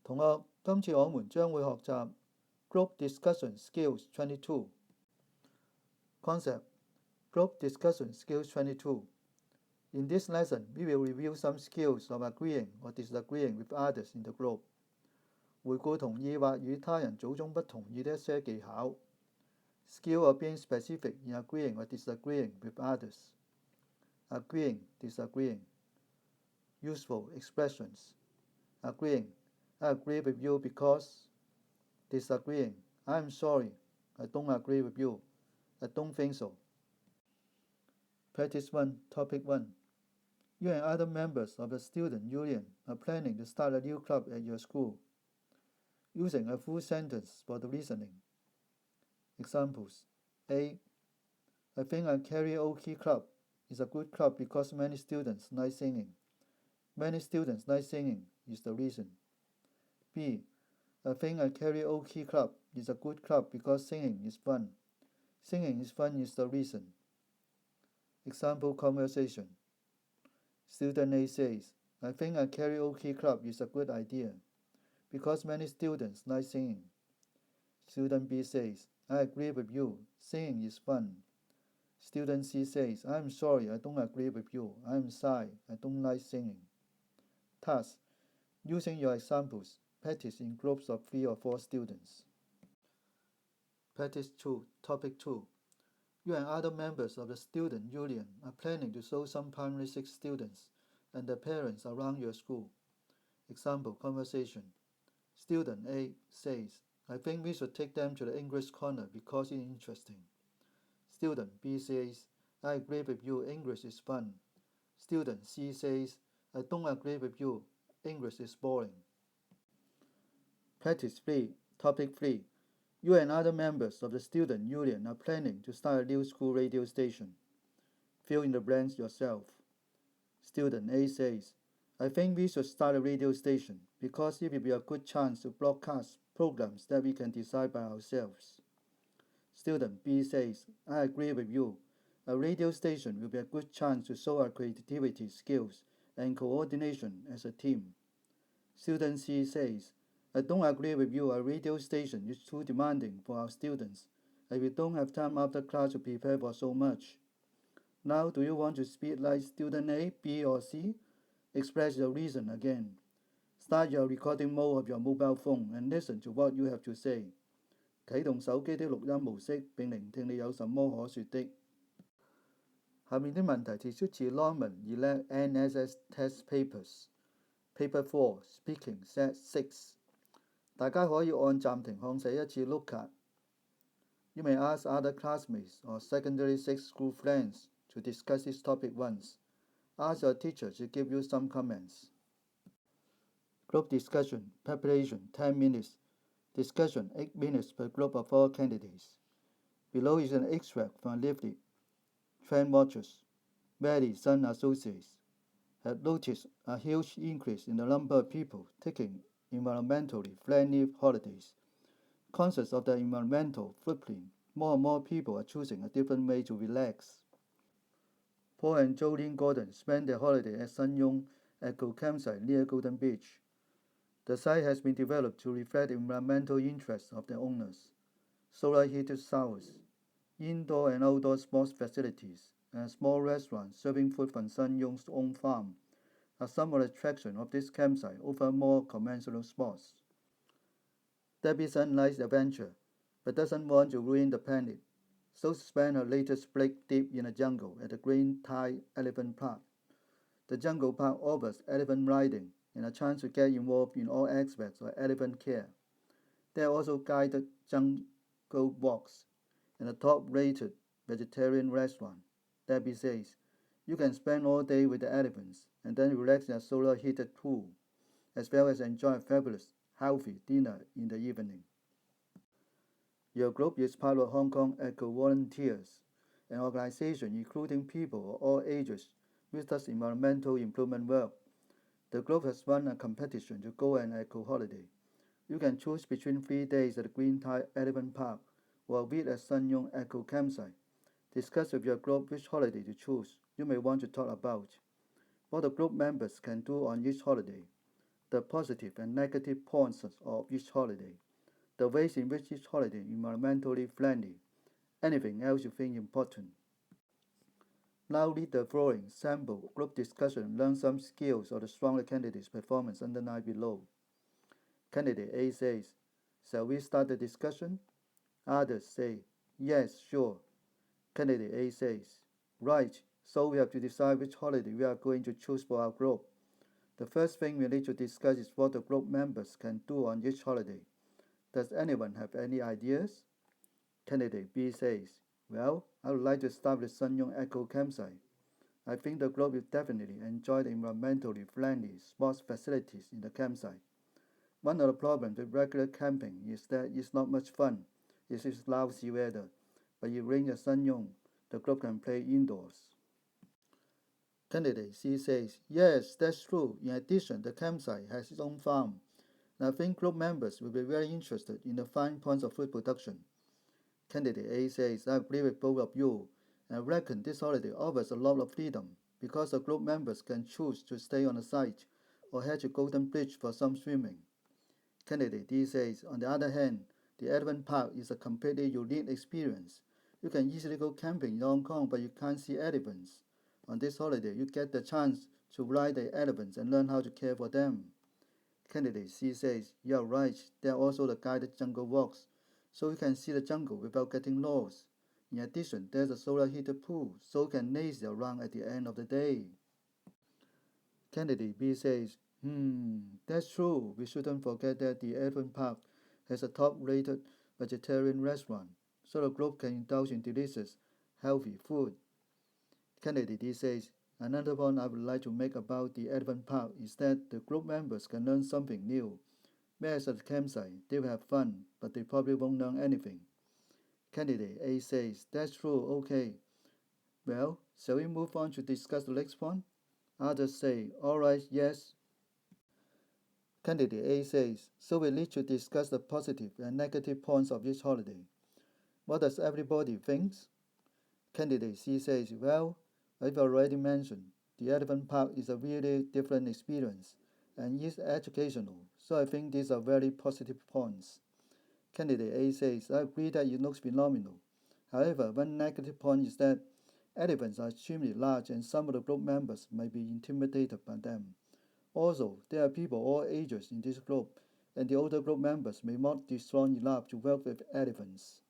同學，今次我們將會學習 Group Discussion Skills 22 Concept Group Discussion Skills 22. In this lesson, we will review some skills of agreeing or disagreeing with others in the group. 回顧同意或與他人組中不同意的一些技巧。Skill of being specific in agreeing or disagreeing with others. Agreeing, disagreeing. Useful expressions. Agreeing, I agree with you because. Disagreeing, I am sorry, I don't agree with you. I don't think so. Practice 1, Topic 1. You and other members of the student union are planning to start a new club at your school. Using a full sentence for the listening. Examples. A. I think a karaoke club is a good club because many students like singing. Many students like singing is the reason. B. I think a karaoke club is a good club because singing is fun. Singing is fun is the reason. Example conversation. Student A says, I think a karaoke club is a good idea because many students like singing. Student B says, I agree with you. Singing is fun. Student C says, I'm sorry, I don't agree with you. I'm shy. I don't like singing. Task. Using your examples, practice in groups of 3 or 4 students. Practice 2, Topic 2. You and other members of the student union are planning to show some primary 6 students and their parents around your school. Example conversation. Student A says, I think we should take them to the English corner because it's interesting. Student B says, I agree with you, English is fun. Student C says, I don't agree with you, English is boring. Practice 3, Topic 3. You and other members of the student union are planning to start a new school radio station. Fill in the blanks yourself. Student A says, I think we should start a radio station because it will be a good chance to broadcast programs that we can decide by ourselves. Student B says, I agree with you. A radio station will be a good chance to show our creativity, skills, and coordination as a team. Student C says, I don't agree with you. A radio station is too demanding for our students, and we don't have time after class to prepare for so much. Now, do you want to speak like student A, B, or C? Express your reason again. Start your recording mode of your mobile phone and listen to what you have to say. 啟動手機的錄音模式並聆聽你有什麼可說的。下面的問題提出自 Norman Elect NSS Test Papers Paper 4 Speaking Set 6。大家可以按暫停看寫一次 look at. You may ask other classmates or secondary 6 school friends to discuss this topic once. Ask your teacher to give you some comments. Group discussion, preparation 10 minutes. Discussion 8 minutes per group of 4 candidates. Below is an extract from a leaflet. Trend watchers, Mary Sun Associates, had noticed a huge increase in the number of people taking environmentally friendly holidays. Conscious of their environmental footprint, more and more people are choosing a different way to relax. Paul and Jolene Gordon spent their holiday at Sun Yung Eco Campsite near Golden Beach. The site has been developed to reflect the environmental interests of the owners. Solar heated showers, indoor and outdoor sports facilities, and a small restaurant serving food from Sun Yung's own farm are some of the attractions of this campsite over more conventional spots. Debbie Sun likes adventure, but doesn't want to ruin the planet, so spent her latest break deep in the jungle at the Green Thai Elephant Park. The jungle park offers elephant riding and a chance to get involved in all aspects of elephant care. There are also guided jungle walks and a top-rated vegetarian restaurant. Debbie says, you can spend all day with the elephants and then relax in a solar-heated pool, as well as enjoy a fabulous, healthy dinner in the evening. Your group is part of Hong Kong Eco Volunteers, an organization including people of all ages which does environmental improvement work. The group has run a competition to go on an eco holiday. You can choose between 3 days at the Green Thai Elephant Park or a week at Sun Yung Eco Campsite. Discuss with your group which holiday to choose. You may want to talk about what the group members can do on each holiday. the positive and negative points of each holiday, the ways in which each holiday is environmentally friendly, anything else you think important. Now read the following sample group discussion and learn some skills of the stronger candidate's performance underlined below. Candidate A says, "Shall we start the discussion?" Others say, "Yes, sure." Candidate A says, "Right, so we have to decide which holiday we are going to choose for our group. The first thing we need to discuss is what the group members can do on each holiday. Does anyone have any ideas?" Candidate B says, "Well, I would like to start with Sanyong Eco Campsite. I think the group will definitely enjoy the environmentally friendly sports facilities in the campsite. One of the problems with regular camping is that it's not much fun. It is lousy weather, but if it rains at Sanyong, the group can play indoors." Candidate C says, "Yes, that's true. In addition, the campsite has its own farm. And I think group members will be very interested in the fine points of food production." Candidate A says, "I agree with both of you, and I reckon this holiday offers a lot of freedom because the group members can choose to stay on the site or head to Golden Bridge for some swimming." Candidate D says, "On the other hand, the elephant park is a completely unique experience. You can easily go camping in Hong Kong, but you can't see elephants. On this holiday, you get the chance to ride the elephants and learn how to care for them." Candidate C says, "You're right, there are also the guided jungle walks, so you can see the jungle without getting lost. In addition, there's a solar heated pool, so you can lazy around at the end of the day." Candidate B says, that's true. We shouldn't forget that the elephant park has a top-rated vegetarian restaurant, so the group can indulge in delicious, healthy food." Candidate D says, "Another point I would like to make about the elephant park is that the group members can learn something new. Whereas at the campsite, they will have fun, but they probably won't learn anything." Candidate A says, "That's true, okay. Well, shall we move on to discuss the next point?" Others say, "All right, yes." Candidate A says, "So we need to discuss the positive and negative points of each holiday. What does everybody think?" Candidate C says, "Well, I've already mentioned, the elephant park is a really different experience and is educational, so I think these are very positive points." Candidate A says, "I agree that it looks phenomenal. However, one negative point is that elephants are extremely large and some of the group members may be intimidated by them. Also, there are people all ages in this group, and the older group members may not be strong enough to work with elephants."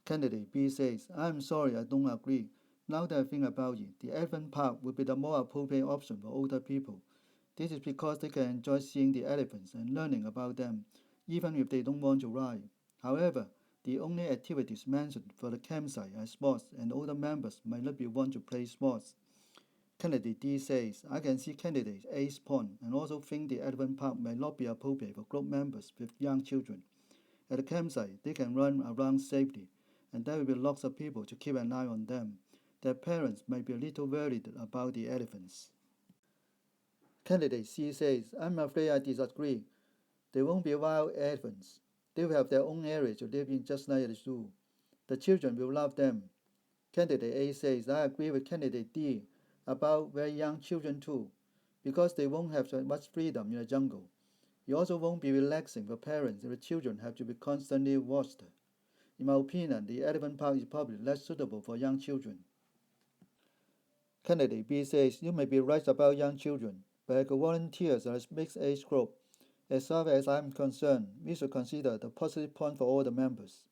Candidate B says, "I'm sorry, I don't agree. Now that I think about it, the elephant park would be the more appropriate option for older people. This is because they can enjoy seeing the elephants and learning about them, even if they don't want to ride. However, the only activities mentioned for the campsite are sports, and older members might not be want to play sports." Candidate D says, "I can see candidate A's point and also think the elephant park may not be appropriate for group members with young children. At the campsite, they can run around safely, and there will be lots of people to keep an eye on them. Their parents may be a little worried about the elephants." Candidate C says, "I'm afraid I disagree. They won't be wild elephants. They will have their own area to live in just like at the zoo. The children will love them." Candidate A says, "I agree with candidate D about very young children too, because they won't have so much freedom in the jungle. It also won't be relaxing for parents if the children have to be constantly watched. In my opinion, the elephant park is probably less suitable for young children." Candidate B says, "You may be right about young children, but eco volunteers are a mixed age group. As far as I'm concerned, we should consider the positive point for all the members."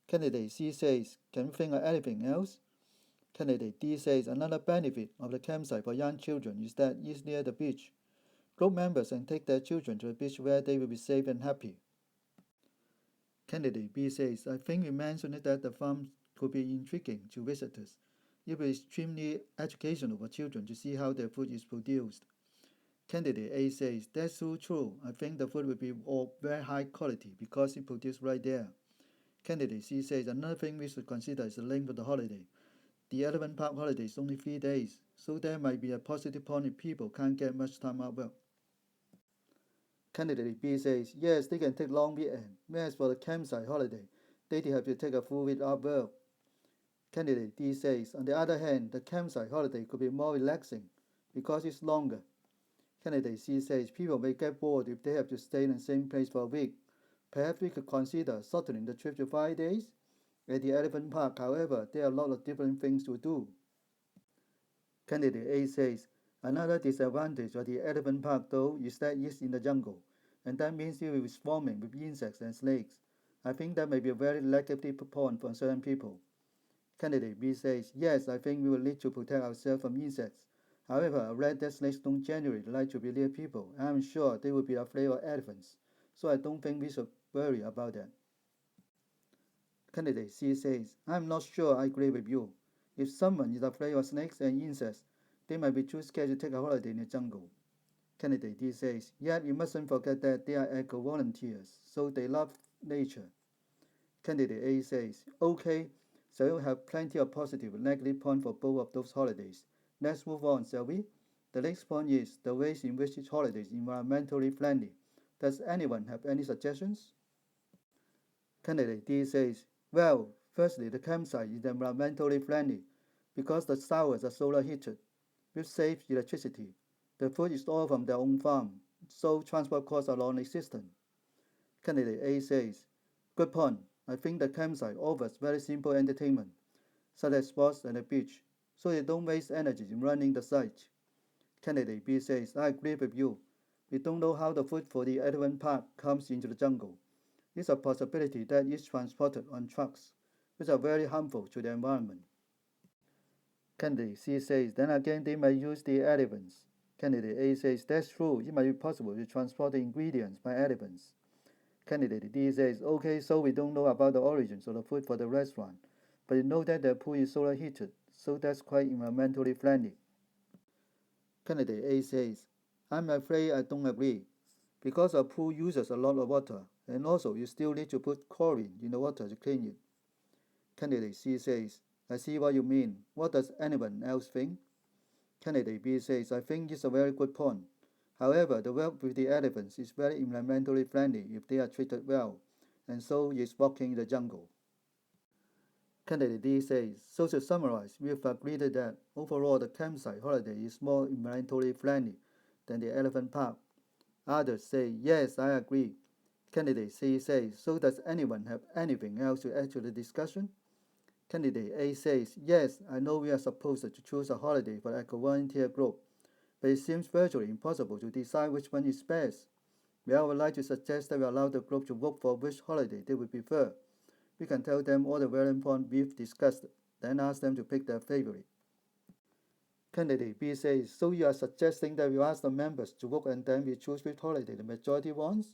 Candidate C says, "Can we think of anything else?" Candidate D says, "Another benefit of the campsite for young children is that it's near the beach. Group members can take their children to the beach where they will be safe and happy." Candidate B says, "I think we mentioned that the farm could be intriguing to visitors. It will be extremely educational for children to see how their food is produced." Candidate A says, "That's so true. I think the food will be of very high quality because it's produced right there." Candidate C says, "Another thing we should consider is the length of the holiday. The elephant park holiday is only 3 days, so there might be a positive point if people can't get much time off work." Candidate B says, "Yes, they can take long weekend, whereas for the campsite holiday, they have to take a full week off work." Candidate D says, "On the other hand, the campsite holiday could be more relaxing because it's longer. Candidate C says people may get bored if they have to stay in the same place for a week. Perhaps we could consider shortening the trip to 5 days. At the elephant park, however, there are a lot of different things to do. Candidate A says, another disadvantage of the elephant park, though, is that it's in the jungle, and that means it will be swarming with insects and snakes. I think that may be a very negative point for certain people. Candidate B says, yes, I think we will need to protect ourselves from insects. However, I read that snakes don't generally like to be near people, and I'm sure they would be afraid of elephants, so I don't think we should worry about that. Candidate C says, I'm not sure I agree with you. If someone is afraid of snakes and insects, they might be too scared to take a holiday in the jungle. Candidate D says, yet you mustn't forget that they are eco-volunteers, so they love nature. Candidate A says, okay, so you have plenty of positive and negative points for both of those holidays. Let's move on, shall we? The next point is the ways in which each holiday is environmentally friendly. Does anyone have any suggestions? Candidate D says, well, firstly, the campsite is environmentally friendly because the showers are solar heated, which saves electricity. The food is all from their own farm, so transport costs are non-existent. Candidate A says, good point. I think the campsite offers very simple entertainment, such as sports and a beach, so they don't waste energy in running the site. Candidate B says, I agree with you. We don't know how the food for the elephant park comes into the jungle. It's a possibility that it's transported on trucks, which are very harmful to the environment. Candidate C says, then again they might use the elephants. Candidate A says, that's true, it might be possible to transport the ingredients by elephants. Candidate D says, okay, so we don't know about the origins of the food for the restaurant, but you know that the pool is solar heated, so that's quite environmentally friendly. Candidate A says, I'm afraid I don't agree, because a pool uses a lot of water, and also you still need to put chlorine in the water to clean it. Candidate C says, I see what you mean. What does anyone else think? Candidate B says, I think it's a very good point. However, the work with the elephants is very environmentally friendly if they are treated well, and so is walking in the jungle. Candidate D says, so to summarize, we have agreed that overall the campsite holiday is more environmentally friendly than the elephant park. Others say, yes, I agree. Candidate C says, so does anyone have anything else to add to the discussion? Candidate A says, yes, I know we are supposed to choose a holiday for a volunteer group, but it seems virtually impossible to decide which one is best. Well, I would like to suggest that we allow the group to vote for which holiday they would prefer. We can tell them all the relevant points we've discussed, then ask them to pick their favorite. Candidate B says, so you are suggesting that we ask the members to vote and then we choose which holiday the majority wants?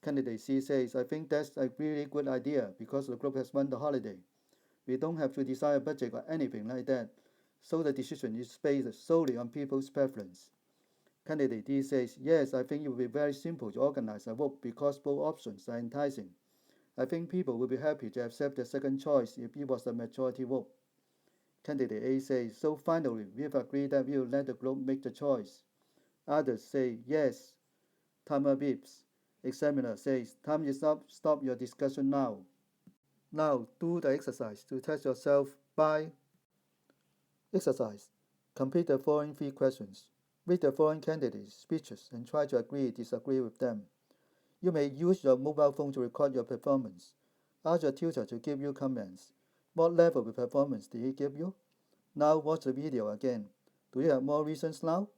Candidate C says, I think that's a really good idea because the group has won the holiday. We don't have to decide a budget or anything like that, so the decision is based solely on people's preference. Candidate D says, yes, I think it will be very simple to organize a vote because both options are enticing. I think people will be happy to accept the second choice if it was the majority vote. Candidate A says, so finally, we have agreed that we will let the group make the choice. Others say, yes. Timer beeps. Examiner says, time is up, stop your discussion now. Now do the exercise to test yourself by exercise. Complete the following 3 questions. Read the following candidates' speeches and try to disagree with them. You may use your mobile phone to record your performance. Ask your tutor to give you comments. What level of performance did he give you? Now watch the video again. Do you have more reasons now?